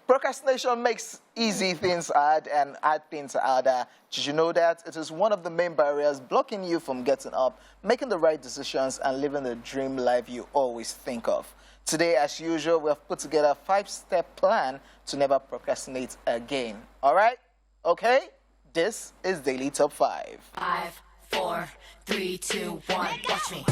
Procrastination makes easy things hard and hard things harder. Did you know that? It is one of the main barriers blocking you from getting up, making the right decisions, and living the dream life you always think of. Today, as usual, we have put together a 5-step plan to never procrastinate again. All right? Okay? This is Daily Top 5. 5, 4, 3, 2, 1. Watch me.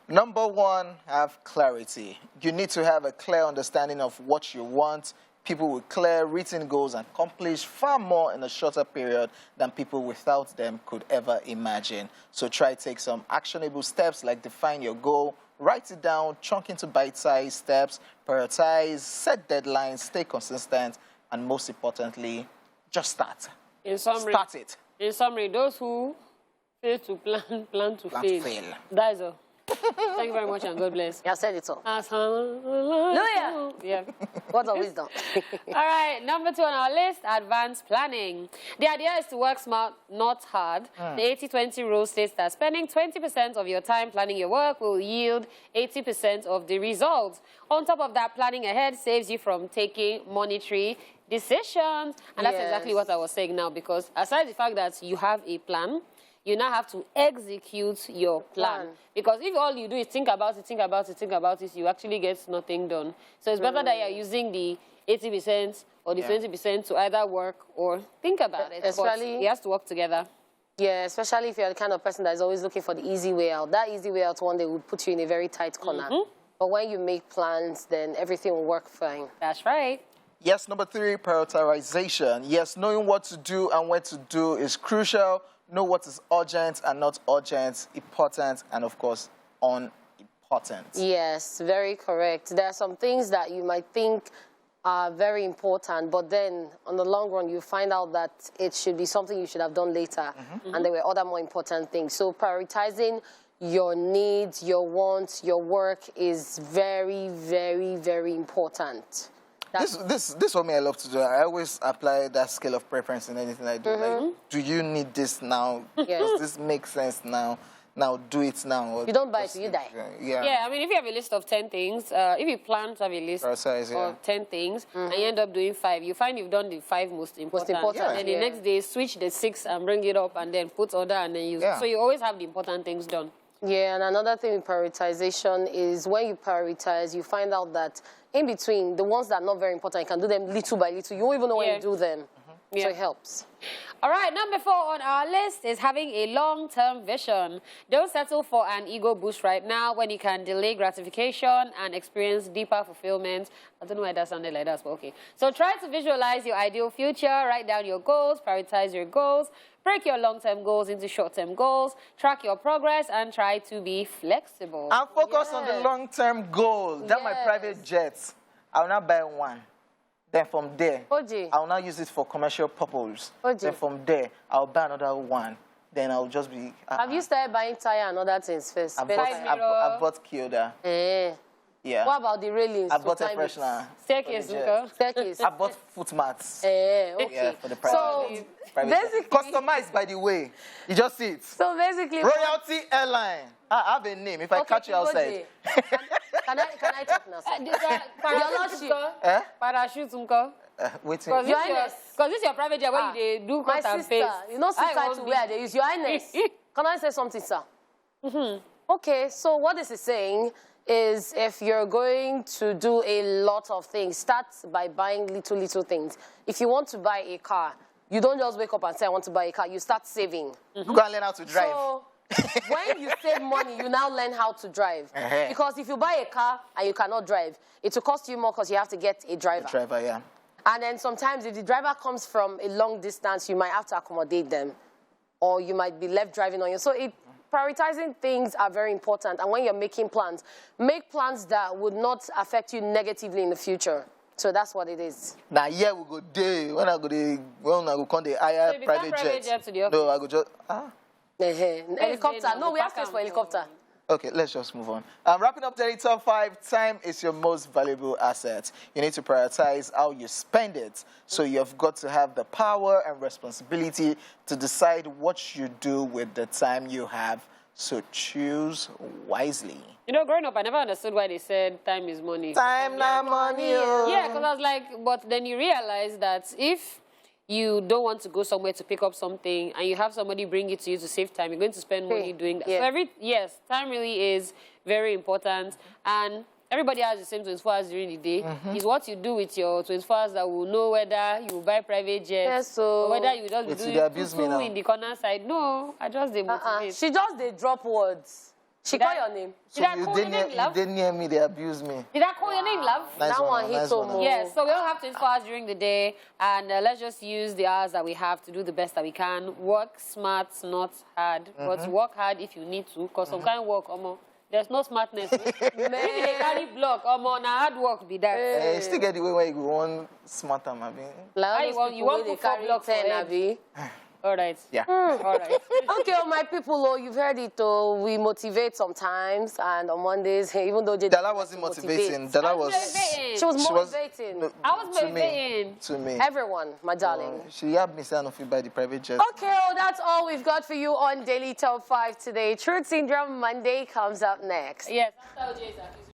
Number 1, have clarity. You need to have a clear understanding of what you want. People with clear written goals accomplish far more in a shorter period than people without them could ever imagine. So try to take some actionable steps like define your goal, write it down, chunk into bite-sized steps, prioritize, set deadlines, stay consistent, and most importantly, just start. In summary, Start it. In summary, those who fail to plan to fail. That is all. Thank you very much and God bless. You have said it all. Hallelujah. Yeah. Words of wisdom. All right, number 2 on our list, advanced planning. The idea is to work smart, not hard. The 80-20 rule states that spending 20% of your time planning your work will yield 80% of the results. On top of that, planning ahead saves you from taking monetary decisions. And that's exactly what I was saying now, because aside the fact that you have a plan, you now have to execute your plan. Because if all you do is think about it, you actually get nothing done. So it's better that you're using the 80% or the 20% to either work or think about it. Especially, but it has to work together. Yeah, especially if you're the kind of person that is always looking for the easy way out. That easy way out one day will put you in a very tight corner. But when you make plans, then everything will work fine. That's right. Yes, number 3, prioritization. Yes, knowing what to do and when to do is crucial. Know what is urgent and not urgent, important, and of course, unimportant. Yes, very correct. There are some things that you might think are very important, but then on the long run, you find out that it should be something you should have done later, and there were other more important things. So prioritizing your needs, your wants, your work is very, very, very important. This what me I love to do. I always apply that scale of preference in anything I do. Like, do you need this now? Does this make sense now? Now do it now. You don't buy it, you die. Yeah, I mean, if you have a list of 10 things, if you plan to have a list of 10 things, and you end up doing 5, you find you've done the 5 most important. And then the next day, switch the 6 and bring it up, and then put other, and then use. So you always have the important things done. Yeah, and another thing with prioritization is when you prioritize, you find out that in between, the ones that are not very important, you can do them little by little. You won't even know when you do them. So it helps. All right, number 4 on our list is having a long-term vision. Don't settle for an ego boost right now when you can delay gratification and experience deeper fulfillment. I don't know why that sounded like that, but okay. So try to visualize your ideal future, write down your goals, prioritize your goals, break your long-term goals into short-term goals, track your progress, and try to be flexible. And focus on the long-term goal. That's my private jets. I will not buy one. Then from there, I will not use it for commercial purpose. Then from there, I'll buy another one. Then I'll just be... Have you started buying tire and other things first? I bought Kyoda. Yeah. What about the railings? I bought a freshener. Staircase. I bought foot mats. Okay. Yeah, for the private. So, basically... Customized, by the way. You just see it. So basically... Royalty Airline. I have a name. If I catch you outside. Can I talk now, sir? Parachute, waiting. Your Highness. Because this is your private jet where you do cut and paste. You know, sit to where they use Your Highness. Can I say something, sir? Okay, so what this is saying is if you're going to do a lot of things, start by buying little things. If you want to buy a car, you don't just wake up and say, I want to buy a car. You start saving. You can learn how to drive. So, when you save money, you now learn how to drive. Because if you buy a car and you cannot drive, it will cost you more because you have to get a driver. And then sometimes if the driver comes from a long distance, you might have to accommodate them. Or you might be left driving on you. So prioritizing things are very important. And when you're making plans, make plans that would not affect you negatively in the future. So that's what it is. Now, yeah, we go there. When I go come the higher private jet. No, I go just... Helicopter. No, we have space for helicopter. Okay, let's just move on. Wrapping up Daily Top 5, time is your most valuable asset. You need to prioritize how you spend it. So you've got to have the power and responsibility to decide what you do with the time you have So choose wisely. You know, growing up, I never understood why they said time is money. Time na money. Oh. Yeah, because I was like, but then you realize that if you don't want to go somewhere to pick up something and you have somebody bring it to you to save time, you're going to spend money doing that. Yeah. So yes, time really is very important. And everybody has the same 24 hours during the day. It's what you do with your 24 hours that will know whether you will buy private jets or whether you will just be doing in the corner side. No, I just did motivate. She just did drop words. She called your name. So you didn't hear me, they abused me. Did I call your name, love? Nice that one hit so more. Yes, so we all have 24 hours during the day, and let's just use the hours that we have to do the best that we can. Work smart, not hard. But work hard if you need to, because some kind of work, there's no smartness. Maybe they carry block, now hard work be that. You still get the way where you go on smarter, maybe. Like you want to carry block 10, Abby. All right. Yeah. All right. Okay, my people, you've heard it. We motivate sometimes, and on Mondays, even though Dala wasn't motivating. Dala was. She was motivating. I was motivating. To me. Everyone, my darling. She had me saying, "If by the private jet." Okay, that's all we've got for you on Daily Top 5 today. Truth Syndrome Monday comes up next. Yes. After OJ is accused.